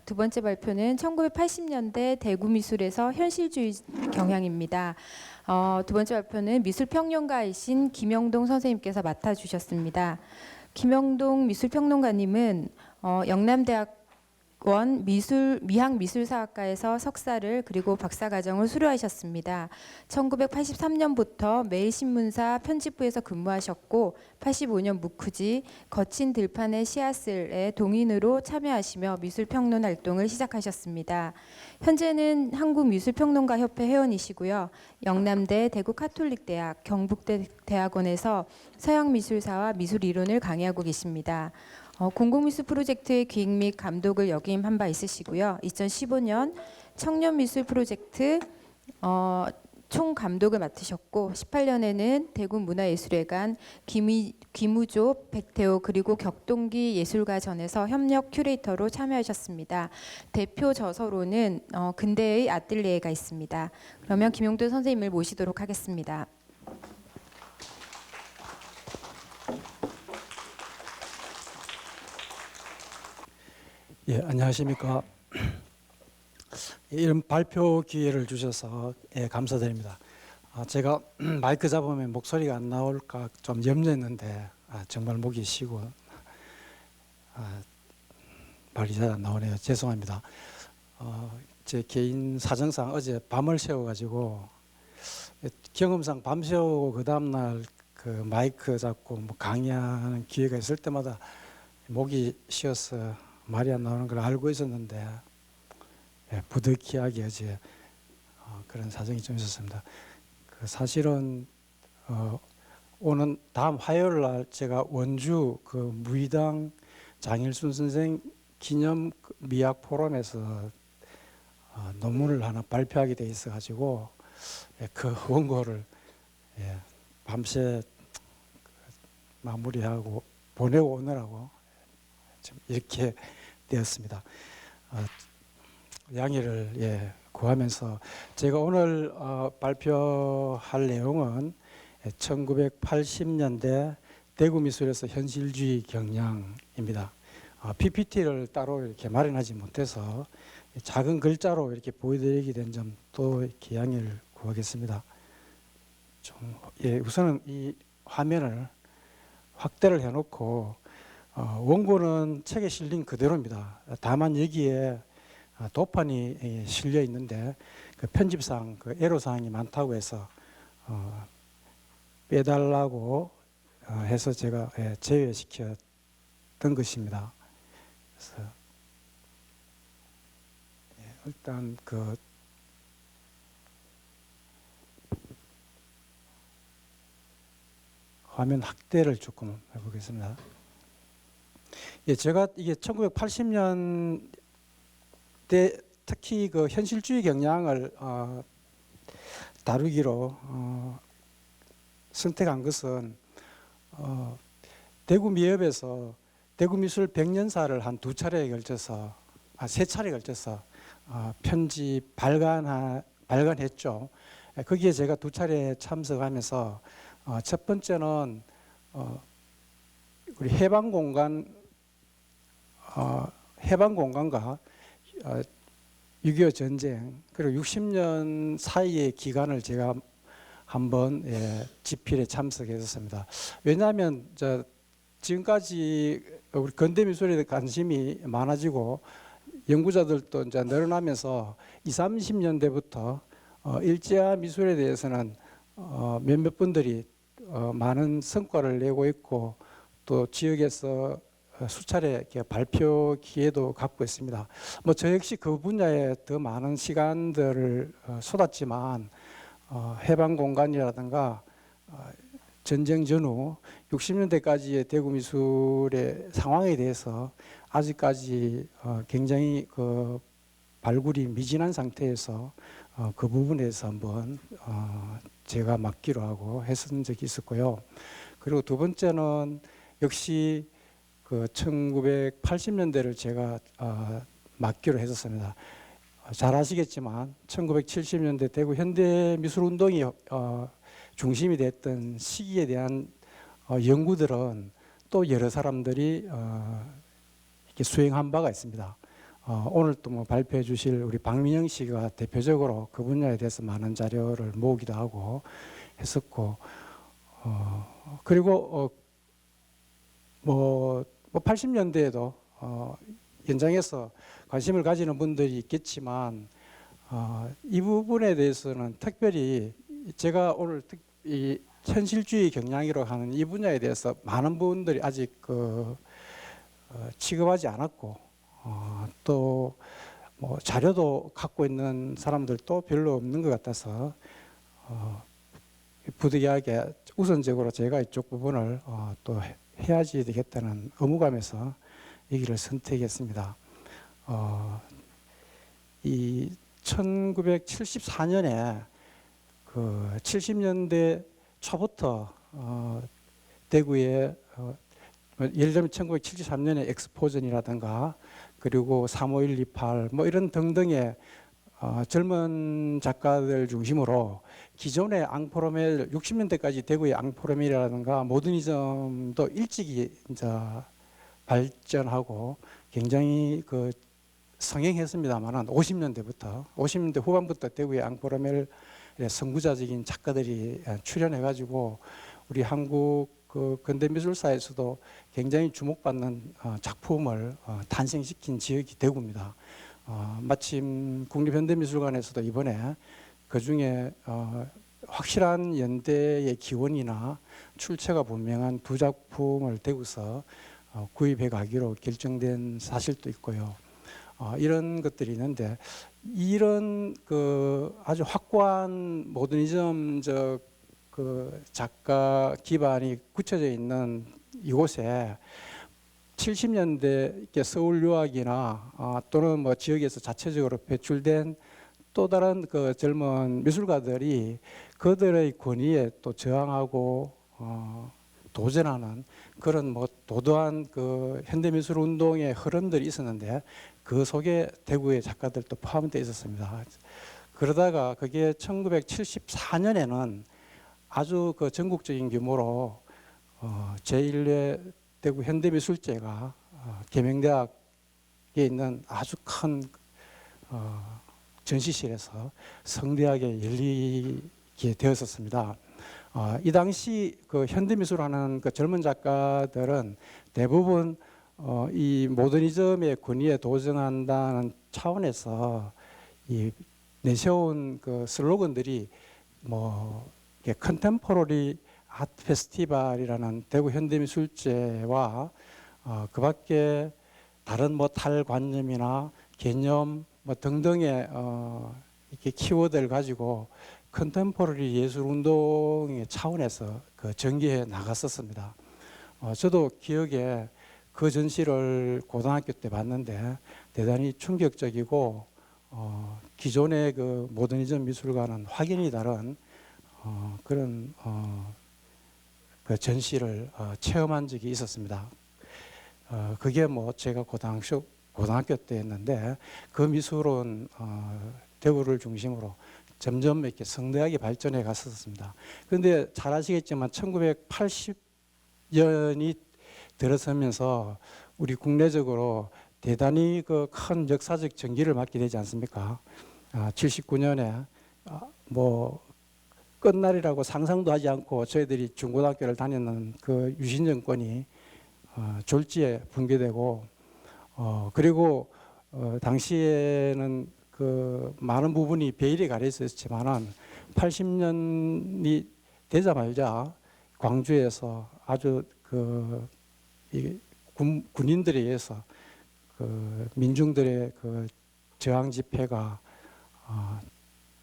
두 번째 발표는 1980년대 대구 미술에서 현실주의 경향입니다. 두 번째 발표는 미술평론가이신 김영동 선생님께서 맡아주셨습니다. 김영동 미술평론가님은 영남대학원 미학미술사학과에서 석사를 그리고 박사과정을 수료하셨습니다. 1983년부터 매일신문사 편집부에서 근무하셨고 85년 무크지 거친 들판의 씨앗을에 동인으로 참여하시며 미술평론 활동을 시작하셨습니다. 현재는 한국미술평론가협회 회원이시고요. 영남대, 대구카톨릭대학, 경북대 대학원에서 서양미술사와 미술이론을 강의하고 계십니다. 공공미술 프로젝트의 기획 및 감독을 역임한 바 있으시고요. 2015년 청년미술 프로젝트 총감독을 맡으셨고 18년에는 대구문화예술회관, 김우조, 백태호 그리고 격동기 예술가전에서 협력 큐레이터로 참여하셨습니다. 대표 저서로는 근대의 아뜰리에가 있습니다. 그러면 김용돈 선생님을 모시도록 하겠습니다. 예, 안녕하십니까. 이런 발표 기회를 주셔서 감사드립니다. 제가 마이크 잡으면 목소리가 안 나올까 좀 염려했는데 정말 목이 쉬고 말이 잘 안 나오네요. 죄송합니다. 제 개인 사정상 어제 밤을 새워가지고 경험상 밤 새우고 그 다음날 그 마이크 잡고 뭐 강의하는 기회가 있을 때마다 목이 쉬어서 말이 안 나오는 걸 알고 있었는데 부득이하게 어제 그런 사정이 좀 있었습니다. 사실은 오는 다음 화요일 날 제가 원주 그 무의당 장일순 선생 기념 미학 포럼에서 논문을 하나 발표하게 돼 있어 가지고 그 원고를 밤새 마무리하고 보내고 오느라고 이렇게 되었습니다. 양해를 구하면서 제가 오늘 발표할 내용은 1980년대 대구 미술에서 현실주의 경향입니다. PPT를 따로 이렇게 마련하지 못해서 작은 글자로 이렇게 보여드리게 된 점 또 이렇게 양해를 구하겠습니다. 우선은 이 화면을 확대를 해놓고 원고는 책에 실린 그대로입니다. 다만 여기에 도판이 실려 있는데 그 편집상 그 애로사항이 많다고 해서 빼달라고 해서 제가 제외시켰던 것입니다. 그래서 일단 그 화면 확대를 조금 해보겠습니다. 제가 이게 1980년대 특히 그 현실주의 경향을 다루기로 선택한 것은 대구 미협에서 대구 미술 100년사를 한 두 차례에 걸쳐서 세 차례에 걸쳐서 편집 발간했죠. 거기에 제가 두 차례 참석하면서 첫 번째는 우리 해방공간과 6.25 전쟁 그리고 60년 사이의 기간을 제가 한번 집필에 참석했었습니다. 왜냐하면 지금까지 우리 근대미술에 관심이 많아지고 연구자들도 이제 늘어나면서 20, 30년대부터 일제화 미술에 대해서는 몇몇 분들이 많은 성과를 내고 있고 또 지역에서 수차례 이렇게 발표 기회도 갖고 있습니다. 저 역시 그 분야에 더 많은 시간들을 쏟았지만 해방 공간이라든가 전쟁 전후 60년대까지의 대구 미술의 상황에 대해서 아직까지 굉장히 그 발굴이 미진한 상태에서 그 부분에서 한번 제가 맡기로 하고 했던 적이 있었고요. 그리고 두 번째는 역시 그 1980년대를 제가 맡기로 했었습니다. 잘 아시겠지만 1970년대 대구 현대미술운동이 중심이 됐던 시기에 대한 연구들은 또 여러 사람들이 이렇게 수행한 바가 있습니다. 오늘 또 뭐 발표해 주실 우리 박민영 씨가 대표적으로 그 분야에 대해서 많은 자료를 모으기도 하고 했었고, 그리고 뭐 80년대에도 현장에서 관심을 가지는 분들이 있겠지만 이 부분에 대해서는 특별히 제가 오늘 이 현실주의 경량이라고 하는 이 분야에 대해서 많은 분들이 아직 취급하지 않았고, 또 뭐 자료도 갖고 있는 사람들도 별로 없는 것 같아서 부득이하게 우선적으로 제가 이쪽 부분을 또 해야지 되겠다는 의무감에서 이 길을 선택했습니다. 이 1974년에 그 70년대 초부터 대구에 예를 들면 1973년에 엑스포전이라든가 그리고 35128 뭐 이런 등등의 젊은 작가들 중심으로 기존의 앙프로멜 60년대까지 대구의 앙프로멜이라든가 모더니즘도 일찍이 이제 발전하고 굉장히 그 성행했습니다만은 50년대 후반부터 대구의 앙프로멜의 선구자적인 작가들이 출연해가지고 우리 한국 그 근대미술사에서도 굉장히 주목받는 작품을 탄생시킨 지역이 대구입니다. 마침 국립현대미술관에서도 이번에 그 중에 확실한 연대의 기원이나 출처가 분명한 두 작품을 대구서 구입해 가기로 결정된 사실도 있고요. 이런 것들이 있는데 이런 그 아주 확고한 모더니즘적 그 작가 기반이 굳혀져 있는 이곳에 70년대 서울 유학이나 또는 뭐 지역에서 자체적으로 배출된 또 다른 그 젊은 미술가들이 그들의 권위에 또 저항하고 도전하는 그런 뭐 도도한 그 현대미술 운동의 흐름들이 있었는데 그 속에 대구의 작가들도 포함되어 있었습니다. 그러다가 그게 1974년에는 아주 그 전국적인 규모로 제1회 대구 현대미술제가 계명대학에 있는 아주 큰 전시실에서 성대하게 열리게 되었었습니다. 이 당시 그 현대미술하는 그 젊은 작가들은 대부분 이 모더니즘의 권위에 도전한다는 차원에서 이 내세운 그 슬로건들이 뭐 컨템포러리 아트 페스티벌이라는 대구 현대미술제와 그밖에 다른 뭐 탈관념이나 개념 뭐 등등의 이렇게 키워드를 가지고 컨템포러리 예술 운동의 차원에서 그 전개해 나갔었습니다. 저도 기억에 그 전시를 고등학교 때 봤는데 대단히 충격적이고 기존의 그 모더니즘 미술과는 확연히 다른 그런 그 전시를 체험한 적이 있었습니다. 그게 뭐 제가 고등학교 때였는데 그 미술은 대구를 중심으로 점점 이렇게 성대하게 발전해 갔었습니다. 그런데 잘 아시겠지만 1980년이 들어서면서 우리 국내적으로 대단히 그 큰 역사적 전기를 맞게 되지 않습니까? 79년에 뭐 끝날이라고 상상도 하지 않고 저희들이 중고등학교를 다녔는 그 유신 정권이 졸지에 붕괴되고 그리고 당시에는 그 많은 부분이 베일에 가려 있었지만은 80년이 되자마자 광주에서 아주 그 군인들에 의해서 그 민중들의 그 저항 집회가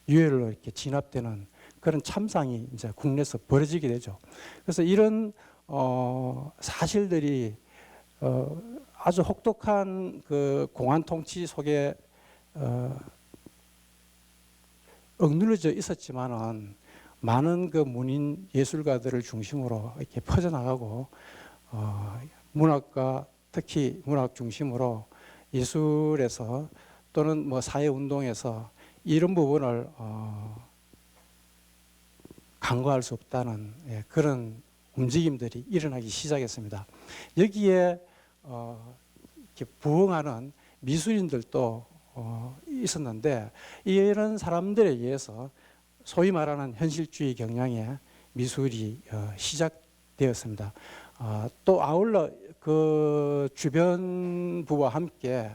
유혈로 이렇게 진압되는 그런 참상이 이제 국내에서 벌어지게 되죠. 그래서 이런 사실들이 아주 혹독한 그 공안 통치 속에 억눌려져 있었지만은 많은 그 문인 예술가들을 중심으로 이렇게 퍼져나가고 문학과 특히 문학 중심으로 예술에서 또는 뭐 사회 운동에서 이런 부분을 간과할 수 없다는 그런 움직임들이 일어나기 시작했습니다. 여기에 이렇게 부응하는 미술인들도 있었는데 이런 사람들에 의해서 소위 말하는 현실주의 경향의 미술이 시작되었습니다. 또 아울러 그 주변부와 함께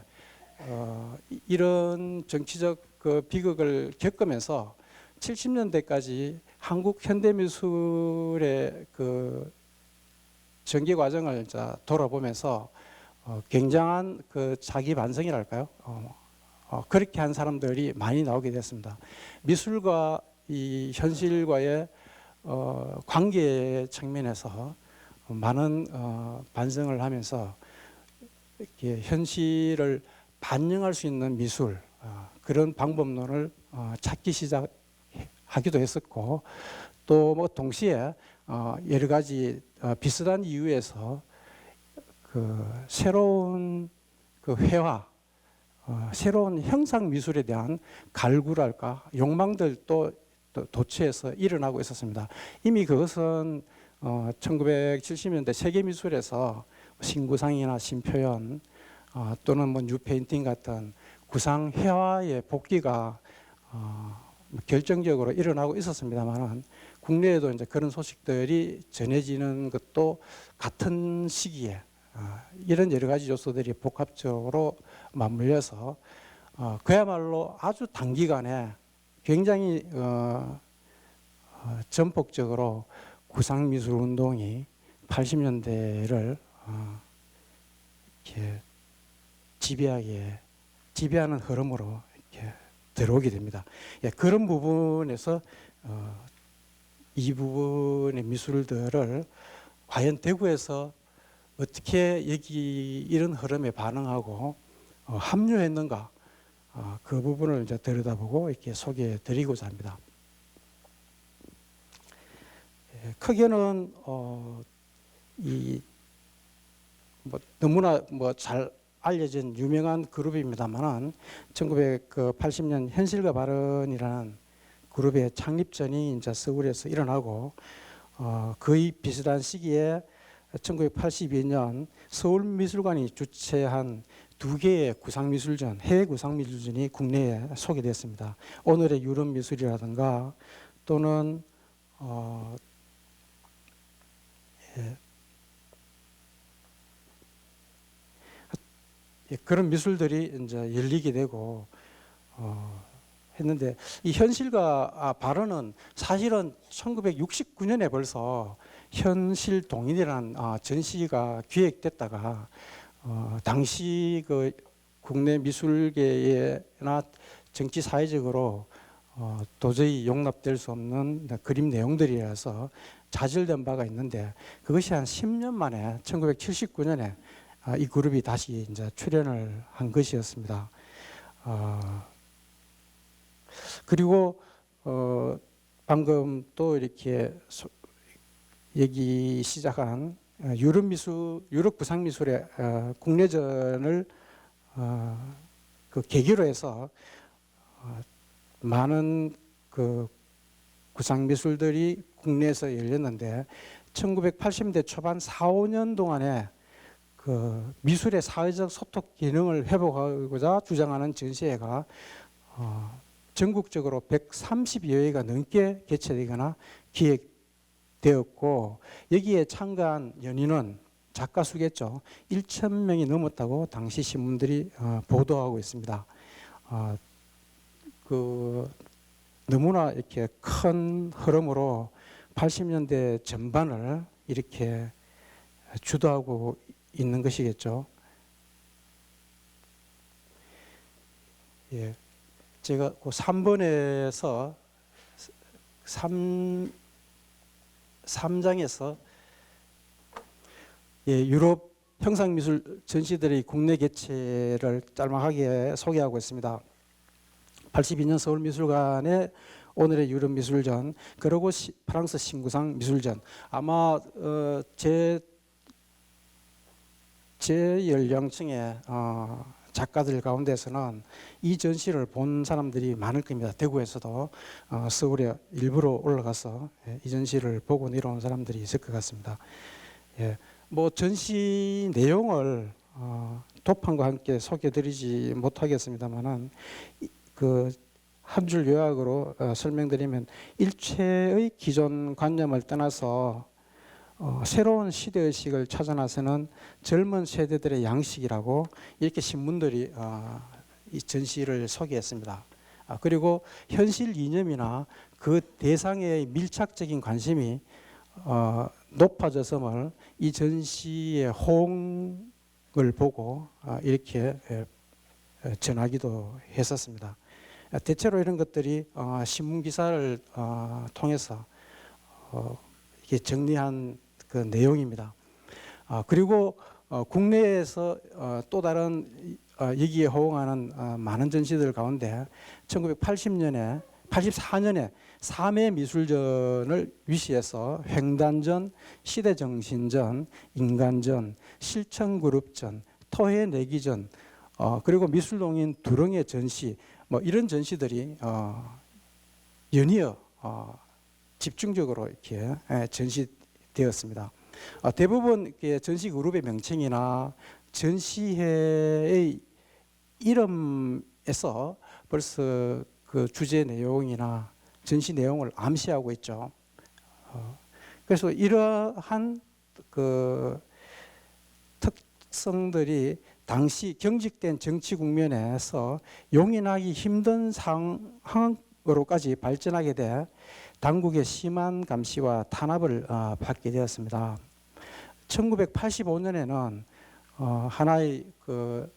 이런 정치적 그 비극을 겪으면서 70년대까지 한국 현대미술의 그 전개 과정을 돌아보면서 굉장한 그 자기 반성이랄까요? 그렇게 한 사람들이 많이 나오게 됐습니다. 미술과 이 현실과의 관계 측면에서 많은 반성을 하면서 이렇게 현실을 반영할 수 있는 미술 그런 방법론을 찾기 시작하기도 했었고 또 뭐 동시에 여러 가지 비슷한 이유에서 그 새로운 그 회화 새로운 형상 미술에 대한 갈구랄까 욕망들도 도처에서 일어나고 있었습니다. 이미 그것은 1970년대 세계 미술에서 신구상이나 신표현 또는 뭐 뉴페인팅 같은 구상 회화의 복귀가 결정적으로 일어나고 있었습니다만은 국내에도 이제 그런 소식들이 전해지는 것도 같은 시기에 이런 여러 가지 요소들이 복합적으로 맞물려서 그야말로 아주 단기간에 굉장히 전폭적으로 구상미술 운동이 80년대를 이렇게 지배하는 흐름으로 이렇게 들어오게 됩니다. 예, 그런 부분에서 이 부분의 미술들을 과연 대구에서 어떻게 이런 흐름에 반응하고 합류했는가 그 부분을 이제 들여다보고 이렇게 소개해드리고자 합니다. 예, 크게는 이 뭐 너무나 뭐 잘 알려진 유명한 그룹입니다만은 1980년 현실과 발언이라는 그룹의 창립전이 이제 서울에서 일어나고 거의 비슷한 시기에 1982년 서울미술관이 주최한 2개의 구상미술전, 해외 구상미술전이 국내에 소개됐습니다. 오늘의 유럽미술이라든가 또는 그런 미술들이 이제 열리게 되고 했는데 이 현실과 발언은 사실은 1969년에 벌써 현실 동인이라는 전시가 기획됐다가 당시 그 국내 미술계나 정치 사회적으로 도저히 용납될 수 없는 그림 내용들이라서 좌절된 바가 있는데 그것이 한 10년 만에 1979년에 이 그룹이 다시 이제 출연을 한 것이었습니다. 그리고 방금 또 이렇게 얘기 시작한 유럽 구상미술의 국내전을 그 계기로 해서 많은 그 구상미술들이 국내에서 열렸는데 1980년대 초반 4, 5년 동안에 그 미술의 사회적 소통 기능을 회복하고자 주장하는 전시회가 전국적으로 130여 회가 넘게 개최되거나 기획되었고 여기에 참가한 연인은 작가 수겠죠. 1,000명이 넘었다고 당시 신문들이 보도하고 있습니다. 그 너무나 이렇게 큰 흐름으로 80년대 전반을 이렇게 주도하고 있는 것이겠죠. 예, 제가 그 3번에서 3장에서 예, 유럽 형상미술 전시들의 국내 개최를 짤막하게 소개하고 있습니다. 82년 서울미술관의 오늘의 유럽미술전, 그리고 프랑스 신구상 미술전. 아마 제 연령층의 작가들 가운데서는 이 전시를 본 사람들이 많을 겁니다. 대구에서도 서울에 일부러 올라가서 이 전시를 보고 내려온 사람들이 있을 것 같습니다. 예, 뭐 전시 내용을 도판과 함께 소개드리지 못하겠습니다만은 그 한 줄 요약으로 설명드리면 일체의 기존 관념을 떠나서 새로운 시대의식을 찾아 나서는 젊은 세대들의 양식이라고 이렇게 신문들이 이 전시를 소개했습니다. 그리고 현실 이념이나 그 대상의 밀착적인 관심이 높아졌음을 이 전시의 호응을 보고 이렇게 전하기도 했었습니다. 대체로 이런 것들이 신문 기사를 통해서 이렇게 정리한 그 내용입니다. 그리고 국내에서 또 다른 여기에 호응하는 많은 전시들 가운데 1984년에 3회 미술전을 위시해서 횡단전, 시대정신전, 인간전, 실천그룹전, 토해내기전, 그리고 미술동인 두릉의 전시, 뭐 이런 전시들이 연이어 집중적으로 이렇게 전시되었습니다. 대부분 전시 그룹의 명칭이나 전시회의 이름에서 벌써 그 주제 내용이나 전시 내용을 암시하고 있죠. 그래서 이러한 그 특성들이 당시 경직된 정치 국면에서 용인하기 힘든 상황으로까지 발전하게 돼 당국의 심한 감시와 탄압을 받게 되었습니다. 1985년에는 하나의 그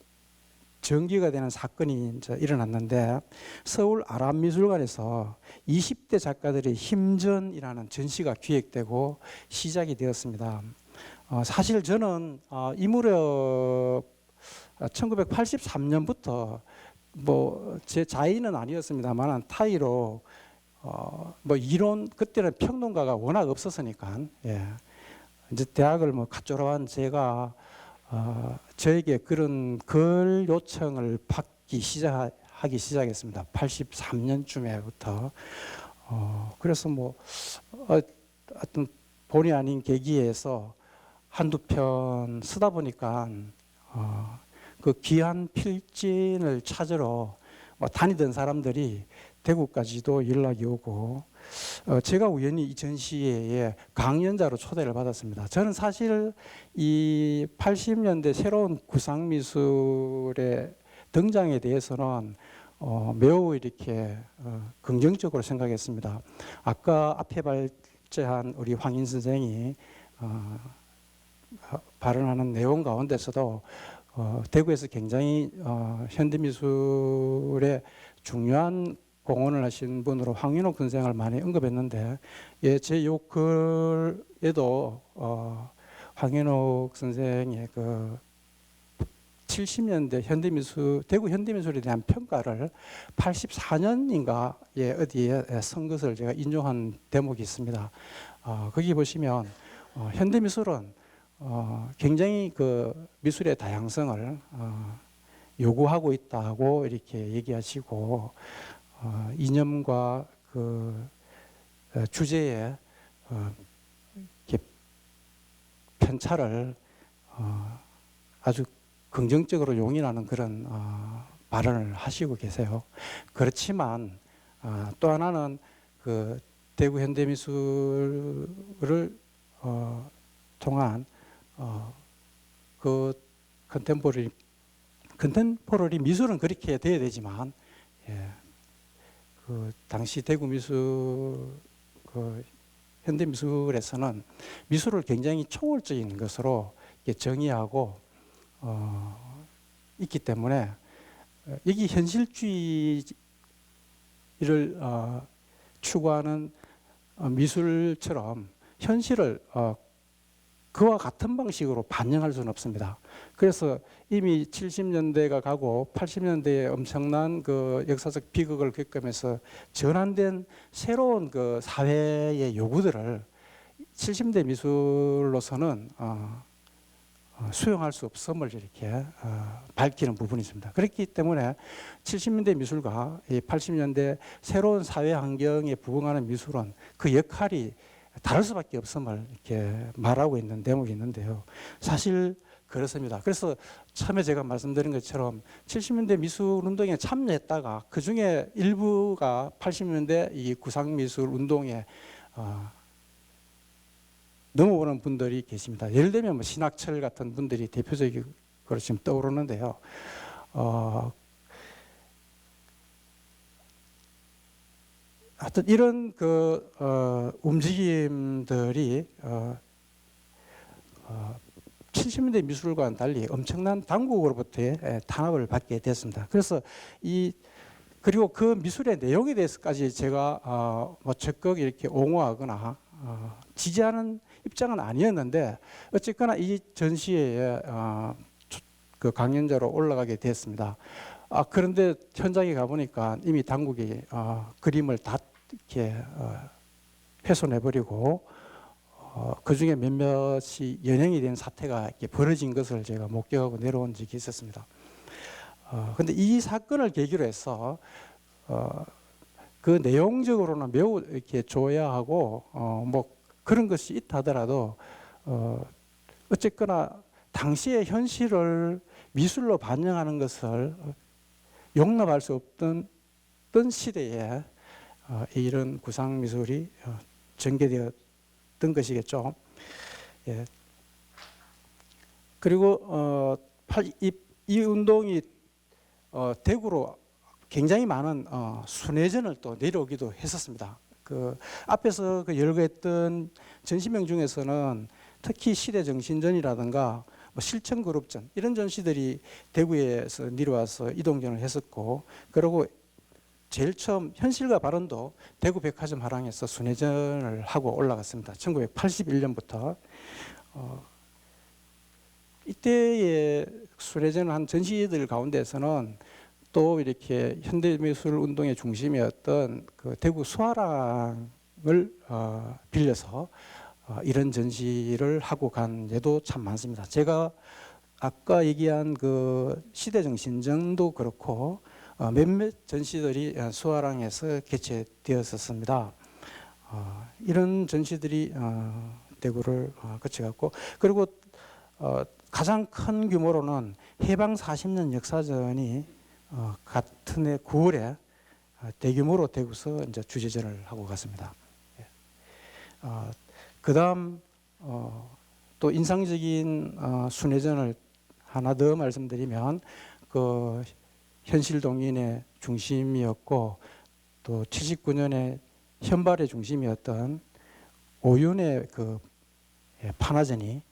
전기가 되는 사건이 이제 일어났는데 서울 아람미술관에서 20대 작가들의 힘전이라는 전시가 기획되고 시작이 되었습니다. 사실 저는 이 무렵 1983년부터 뭐 제 자의는 아니었습니다만 타의로 뭐 이론 그때는 평론가가 워낙 없었으니까 이제 대학을 뭐 갓 졸업한 제가 저에게 그런 글 요청을 받기 하기 시작했습니다. 83년쯤에부터 그래서 뭐 어떤 본의 아닌 계기에서 한두 편 쓰다 보니까 그 귀한 필진을 찾으러 다니던 사람들이 대구까지도 연락이 오고 제가 우연히 이 전시회에 강연자로 초대를 받았습니다. 저는 사실 이 80년대 새로운 구상미술의 등장에 대해서는 매우 이렇게 긍정적으로 생각했습니다. 아까 앞에 발제한 우리 황인 선생이 발언하는 내용 가운데서도 대구에서 굉장히 현대미술의 중요한 공헌을 하신 분으로 황인옥 선생을 많이 언급했는데 제 요 글에도 황인옥 선생의 그 70년대 현대미술 대구 현대미술에 대한 평가를 84년인가에 어디에 쓴 것을 제가 인용한 대목이 있습니다. 거기 보시면 현대미술은 굉장히 그 미술의 다양성을 요구하고 있다고 이렇게 얘기하시고 이념과 그 주제의 이렇게 편차를 아주 긍정적으로 용인하는 그런 발언을 하시고 계세요. 그렇지만 또 하나는 그 대구 현대미술을 통한 그 컨템포러리 미술은 그렇게 돼야 되지만 그 당시 대구 미술 그 현대미술에서는 미술을 굉장히 초월적인 것으로 정의하고 있기 때문에 여기 현실주의를 추구하는 미술처럼 현실을 그와 같은 방식으로 반영할 수는 없습니다. 그래서 이미 70년대가 가고 80년대에 엄청난 그 역사적 비극을 겪으면서 전환된 새로운 그 사회의 요구들을 70대 미술로서는 수용할 수 없음을 이렇게 밝히는 부분이 있습니다. 그렇기 때문에 70년대 미술과 80년대 새로운 사회 환경에 부응하는 미술은 그 역할이 다를 수밖에 없음을 이렇게 말하고 있는 대목이 있는데요. 사실 그렇습니다. 그래서 처음에 제가 말씀드린 것처럼 70년대 미술 운동에 참여했다가 그 중에 일부가 80년대 이 구상 미술 운동에 넘어오는 분들이 계십니다. 예를 들면 뭐 신학철 같은 분들이 대표적으로 지금 떠오르는데요. 하여튼 이런 움직임들이 70년대 미술과는 달리 엄청난 당국으로부터의 탄압을 받게 됐습니다. 그래서 그리고 그 미술의 내용에 대해서까지 제가 뭐 적극 이렇게 옹호하거나 지지하는 입장은 아니었는데 어쨌거나 이 전시회에 그 강연자로 올라가게 됐습니다. 그런데 현장에 가보니까 이미 당국이 그림을 다 이렇게 훼손해버리고 그 중에 몇몇이 연행이 된 사태가 이렇게 벌어진 것을 제가 목격하고 내려온 적이 있었습니다. 근데 이 사건을 계기로 해서 그 내용적으로는 매우 이렇게 조야하고 뭐 그런 것이 있다 하더라도 어쨌거나 당시의 현실을 미술로 반영하는 것을 용납할 수 없던 시대에 이런 구상 미술이 전개되었던 것이겠죠. 예. 그리고 이 운동이 대구로 굉장히 많은 순회전을 또 내려오기도 했었습니다. 그 앞에서 열거했던 전시명 중에서는 특히 시대정신전이라든가 뭐 실천그룹전 이런 전시들이 대구에서 내려와서 이동전을 했었고, 그리고 제일 처음 현실과 발언도 대구 백화점 하랑에서 순회전을 하고 올라갔습니다. 1981년부터 이때의 순회전을 한 전시들 가운데서는 또 이렇게 현대미술 운동의 중심이었던 그 대구 수화랑을 빌려서 이런 전시를 하고 간 예도 참 많습니다. 제가 아까 얘기한 그 시대정신전도 그렇고 몇몇 전시들이 수화랑에서 개최되었었습니다. 이런 전시들이 대구를 거쳐갔고, 그리고 가장 큰 규모로는 해방 40년 역사전이 같은 해 9월에 대규모로 대구서 이제 주제전을 하고 갔습니다. 그다음 또 인상적인 순회전을 하나 더 말씀드리면 그 현실동인의 중심이었고 또 79년에 현발의 중심이었던 오윤의 그 판화전이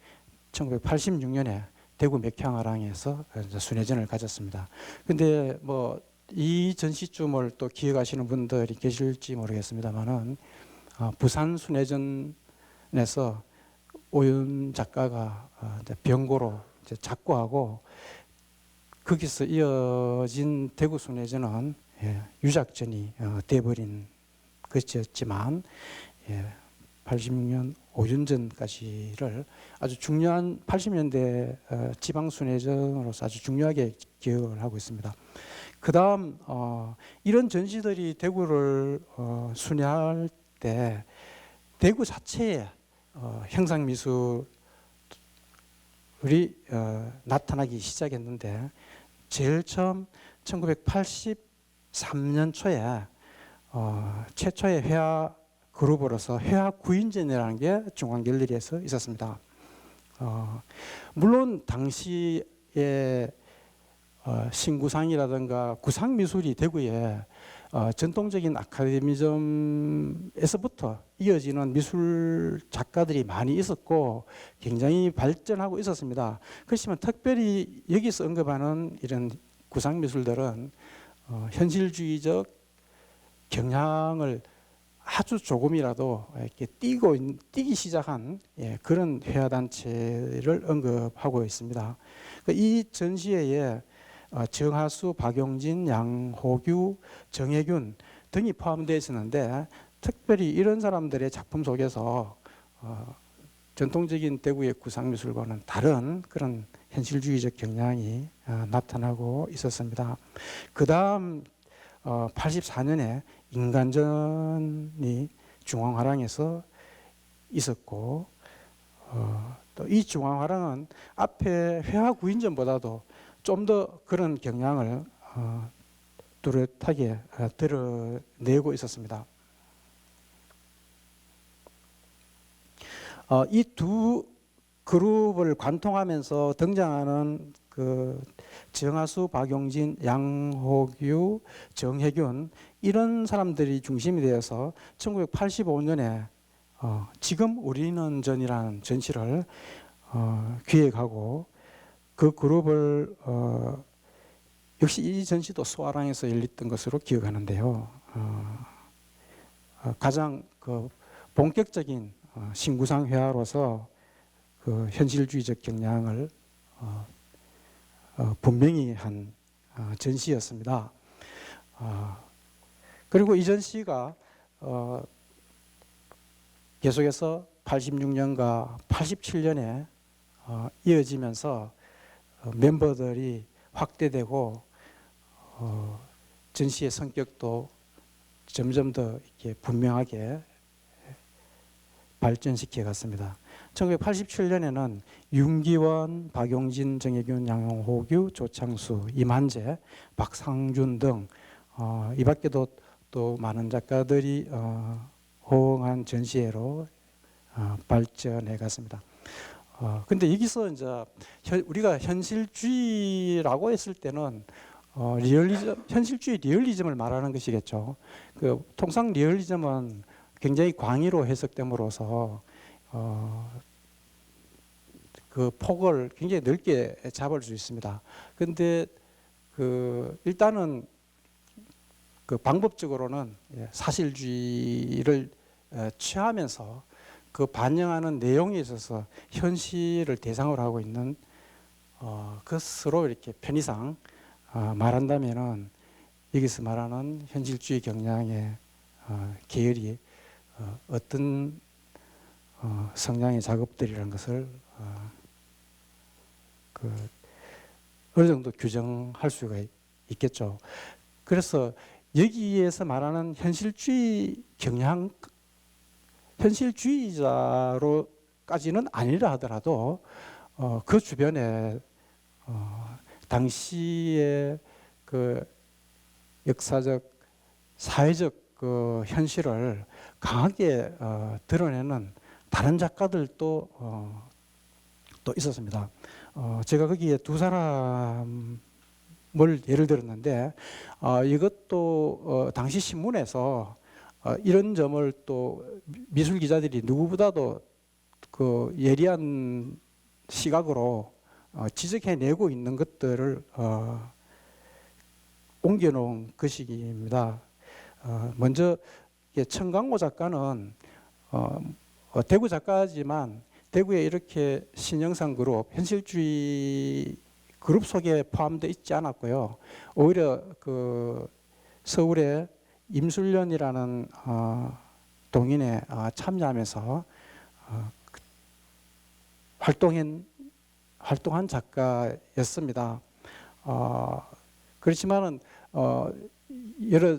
1986년에 대구 맥향아랑에서 순회전을 가졌습니다. 근데 뭐 이 전시쯤을 또 기억하시는 분들이 계실지 모르겠습니다만은 부산 순회전에서 오윤 작가가 병고로 이제 작고하고 거기서 이어진 대구 순회전은 유작전이 돼버린 것이었지만 86년 오윤전까지를 아주 중요한 80년대 지방 순회전으로서 아주 중요하게 기억을 하고 있습니다. 그 다음 이런 전시들이 대구를 순회할 때 대구 자체에 형상미술이 나타나기 시작했는데 제일 처음 1983년 초에 최초의 회화 그룹으로서 회화 구인전이라는 게 중앙갤러리에서 있었습니다. 물론 당시에 신구상이라든가 구상미술이 대구에 전통적인 아카데미즘에서부터 이어지는 미술 작가들이 많이 있었고 굉장히 발전하고 있었습니다. 그렇지만 특별히 여기서 언급하는 이런 구상미술들은 현실주의적 경향을 아주 조금이라도 이렇게 띄기 시작한 그런 회화단체를 언급하고 있습니다. 이 전시회에 정하수, 박용진, 양호규, 정혜균 등이 포함되어 있었는데 특별히 이런 사람들의 작품 속에서 전통적인 대구의 구상미술과는 다른 그런 현실주의적 경향이 나타나고 있었습니다. 그 다음 84년에 인간전이 중앙화랑에서 있었고 또 이 중앙화랑은 앞에 회화 구인전보다도 좀 더 그런 경향을 뚜렷하게 드러내고 있었습니다. 이 두 그룹을 관통하면서 등장하는 그 정하수, 박용진, 양호규, 정혜균 이런 사람들이 중심이 되어서 1985년에 지금 우리는 전이라는 전시를 기획하고 그 그룹을 역시 이 전시도 수아랑에서 열렸던 것으로 기억하는데요. 가장 그 본격적인 신구상 회화로서 그 현실주의적 경향을 분명히 한 전시였습니다. 그리고 이 전시가 계속해서 86년과 87년에 이어지면서 멤버들이 확대되고 전시의 성격도 점점 더 이렇게 분명하게 발전시켜 갔습니다. 1987년에는 윤기원, 박용진, 정혜균, 양호규, 조창수, 이만재, 박상준 등 이 밖에도 또 많은 작가들이 호응한 전시회로 발전해 갔습니다. 근데 여기서 이제 우리가 현실주의라고 했을 때는 현실주의 리얼리즘을 말하는 것이겠죠. 그 통상 리얼리즘은 굉장히 광의로 해석됨으로써 그 폭을 굉장히 넓게 잡을 수 있습니다. 근데 그 일단은 그 방법적으로는 사실주의를 취하면서 그 반영하는 내용에 있어서 현실을 대상으로 하고 있는 것으로 이렇게 편의상 말한다면은 여기서 말하는 현실주의 경향의 계열이 어떤 성향의 작업들이라는 것을 그 어느 정도 규정할 수가 있겠죠. 그래서 여기에서 말하는 현실주의 경향, 현실주의자로까지는 아니라 하더라도 그 주변에 당시의 그 역사적, 사회적 그 현실을 강하게 드러내는 다른 작가들도 또 있었습니다. 제가 거기에 두 사람을 예를 들었는데 이것도 당시 신문에서 이런 점을 또 미술 기자들이 누구보다도 그 예리한 시각으로 지적해내고 있는 것들을 옮겨놓은 것입니다. 먼저 청강호 작가는 대구 작가지만 대구에 이렇게 신영상 그룹, 현실주의 그룹 속에 포함되어 있지 않았고요. 오히려 그 서울의 임술련이라는 동인에 참여하면서 활동한 작가였습니다. 그렇지만은 여러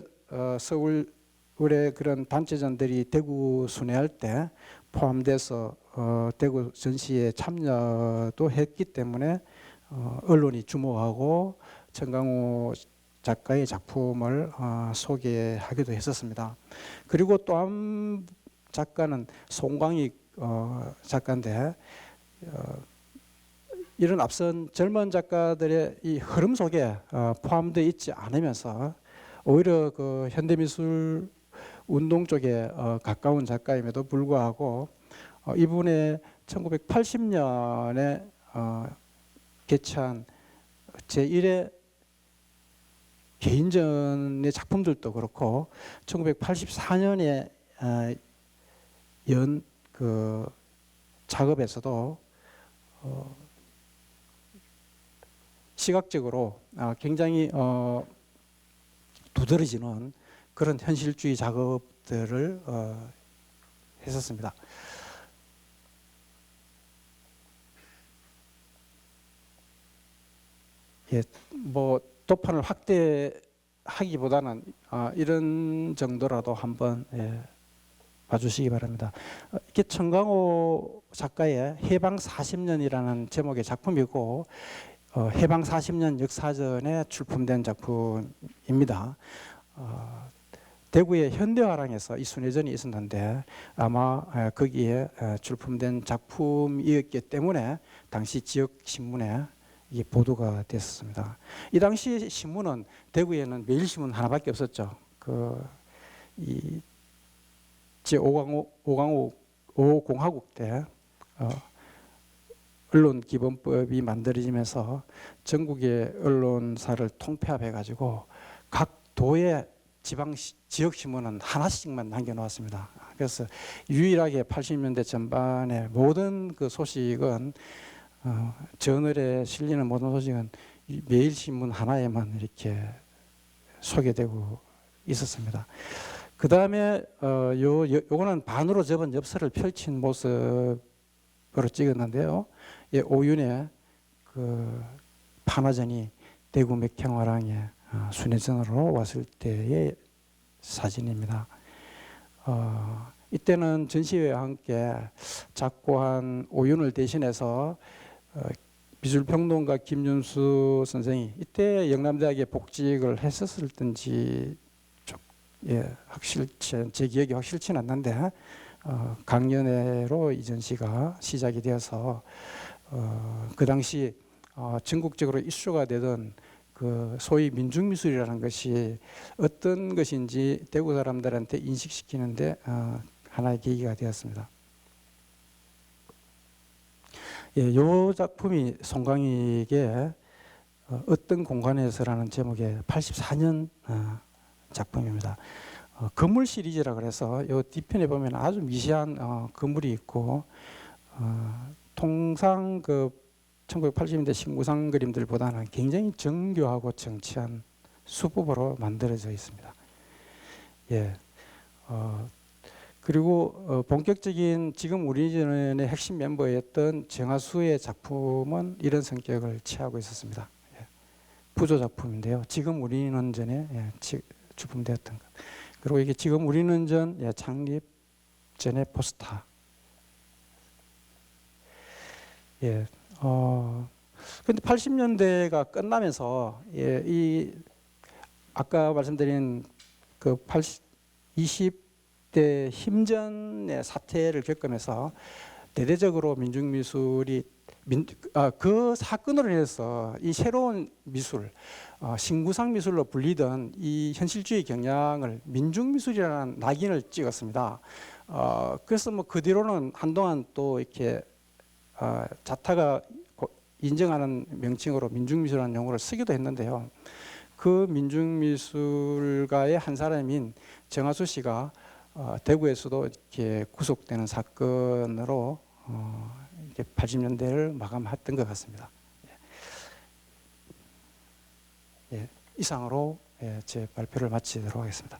서울의 그런 단체전들이 대구 순회할 때 포함돼서 대구 전시에 참여도 했기 때문에 언론이 주목하고 청강호 작가의 작품을 소개하기도 했었습니다. 그리고 또 한 작가는 송광익 작가인데 이런 앞선 젊은 작가들의 이 흐름 속에 포함되어 있지 않으면서 오히려 그 현대미술 운동 쪽에 가까운 작가임에도 불구하고 이분의 1980년에 개최한 제1회 개인전의 작품들도 그렇고 1984년에 연 그 작업에서도 시각적으로 굉장히 두드러지는 그런 현실주의 작업들을 했었습니다. 예, 뭐 도판을 확대하기보다는 이런 정도라도 한번 봐주시기 바랍니다. 이게 청강호 작가의 해방 40년이라는 제목의 작품이고 해방 40년 역사전에 출품된 작품입니다. 대구의 현대화랑에서 이 순회전이 있었는데 아마 거기에 출품된 작품이었기 때문에 당시 지역 신문에 이게 보도가 됐었습니다. 이 당시 신문은 대구에는 매일신문 하나밖에 없었죠. 이 제5공화국 때 언론기본법이 만들어지면서 전국의 언론사를 통폐합해가지고 각 도의 지역 신문은 하나씩만 남겨놓았습니다. 그래서 유일하게 80년대 전반의 모든 그 소식은 저널에 실리는 모든 소식은 매일 신문 하나에만 이렇게 소개되고 있었습니다. 그 다음에 요거는 반으로 접은 엽서를 펼친 모습으로 찍었는데요. 예, 오윤의 그 판화전이 대구 맥향화랑에 순회전으로 왔을 때의 사진입니다. 이때는 전시회와 함께 작고한 오윤을 대신해서 미술평론가 김윤수 선생이 이때 영남대학에 복직을 했었을 땐지 제 기억이 확실치는 않는데 강연회로 이 전시가 시작이 되어서 그 당시 전국적으로 이슈가 되던 그 소위 민중미술이라는 것이 어떤 것인지 대구 사람들한테 인식시키는데 하나의 계기가 되었습니다. 예, 이 작품이 송강익의 어떤 공간에서라는 제목의 84년 작품입니다. 건물 시리즈라 그래서 이 뒤편에 보면 아주 미세한 건물이 있고 통상 그 1980년대 신구상 그림들보다는 굉장히 정교하고 정치한 수법으로 만들어져 있습니다. 예. 그리고 본격적인 지금 우리전의 핵심 멤버였던 정하수의 작품은 이런 성격을 취하고 있었습니다. 예. 부조 작품인데요. 지금 우리는 전에 출품되었던 것. 그리고 이게 지금 우리는 전 창립 전의 포스터. 예. 근데 80년대가 끝나면서 이 아까 말씀드린 그 20대 힘전의 사태를 겪으면서 대대적으로 민중미술이 그 사건으로 인해서 이 새로운 미술, 신구상 미술로 불리던 이 현실주의 경향을 민중미술이라는 낙인을 찍었습니다. 그래서 뭐 그 뒤로는 한동안 또 이렇게 자타가 인정하는 명칭으로 민중미술이라는 용어를 쓰기도 했는데요. 그 민중미술가의 한 사람인 정하수 씨가 대구에서도 이렇게 구속되는 사건으로 이렇게 80년대를 마감했던 것 같습니다. 예, 이상으로 제 발표를 마치도록 하겠습니다.